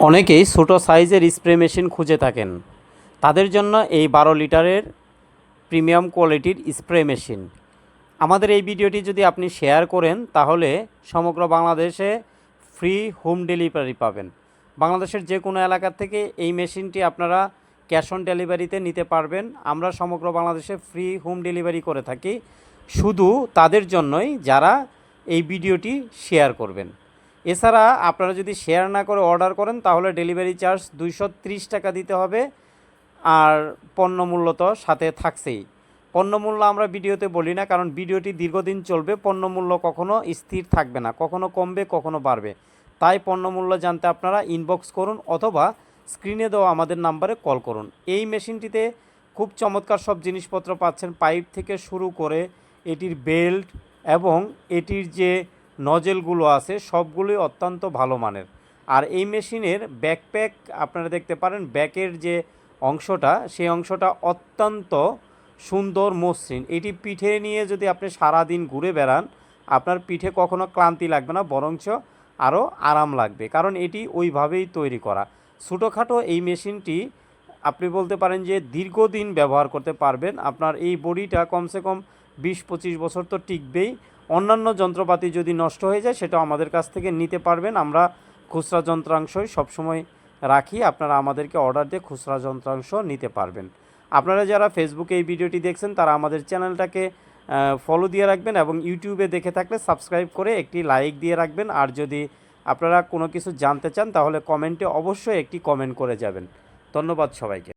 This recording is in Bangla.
অনেকেই ছোটো সাইজের স্প্রে মেশিন খুঁজে থাকেন। তাদের জন্য এই 12 লিটারের প্রিমিয়াম কোয়ালিটির স্প্রে মেশিন। আমাদের এই ভিডিওটি যদি আপনি শেয়ার করেন তাহলে সমগ্র বাংলাদেশে ফ্রি হোম ডেলিভারি পাবেন। বাংলাদেশের যে কোনো এলাকা থেকে এই মেশিনটি আপনারা ক্যাশ অন ডেলিভারিতে নিতে পারবেন। আমরা সমগ্র বাংলাদেশে ফ্রি হোম ডেলিভারি করে থাকি, শুধু তাদের জন্যই যারা এই ভিডিওটি শেয়ার করবেন। এছাড়া আপনারা যদি শেয়ার না করে অর্ডার করেন তাহলে ডেলিভারি চার্জ 230 টাকা দিতে হবে, আর পণ্য মূল্য তো সাথে থাকছেই। পণ্য মূল্য আমরা ভিডিওতে বলি না, কারণ ভিডিওটি দীর্ঘদিন চলবে। পণ্য মূল্য কখনো স্থির থাকবে না, কখনো কমবে কখনো বাড়বে। তাই পণ্য মূল্য জানতে আপনারা ইনবক্স করুন অথবা স্ক্রিনে দেওয়া আমাদের নাম্বারে কল করুন। এই মেশিনটিতে খুব চমৎকার সব জিনিসপত্র পাচ্ছেন, পাইপ থেকে শুরু করে এটির বেল্ট এবং এটির যে নজেলগুলো আছে সবগুলোই অত্যন্ত ভালো মানের। আর এই মেশিনের ব্যাকপ্যাক আপনারা দেখতে পারেন, ব্যাকের যে অংশটা সেই অংশটা অত্যন্ত সুন্দর মসৃণ। এটি পিঠে নিয়ে যদি আপনি সারাদিন ঘুরে বেড়ান আপনার পিঠে কখনো ক্লান্তি লাগবে না, বরঞ্চ আরও আরাম লাগবে, কারণ এটি ওইভাবেই তৈরি করা। ছোটোখাটো এই মেশিনটি আপনি বলতে পারেন যে দীর্ঘদিন ব্যবহার করতে পারবেন। আপনার এই বডিটা কমসে কম 20-25 বছর তো টিকবেই। অন্যান্য যন্ত্রপাতি যদি নষ্ট হয়ে যায় সেটাও আমাদের কাছ থেকে নিতে পারবেন। আমরা খুচরা যন্ত্রাংশই সবসময় রাখি, আপনারা আমাদেরকে অর্ডার দিয়ে খুচরা যন্ত্রাংশ নিতে পারবেন। আপনারা যারা ফেসবুকে এই ভিডিওটি দেখছেন তারা আমাদের চ্যানেলটাকে ফলো দিয়ে রাখবেন এবং ইউটিউবে দেখে থাকলে সাবস্ক্রাইব করে একটি লাইক দিয়ে রাখবেন। আর যদি আপনারা কোনো কিছু জানতে চান তাহলে কমেন্টে অবশ্যই একটি কমেন্ট করে যাবেন। ধন্যবাদ সবাইকে।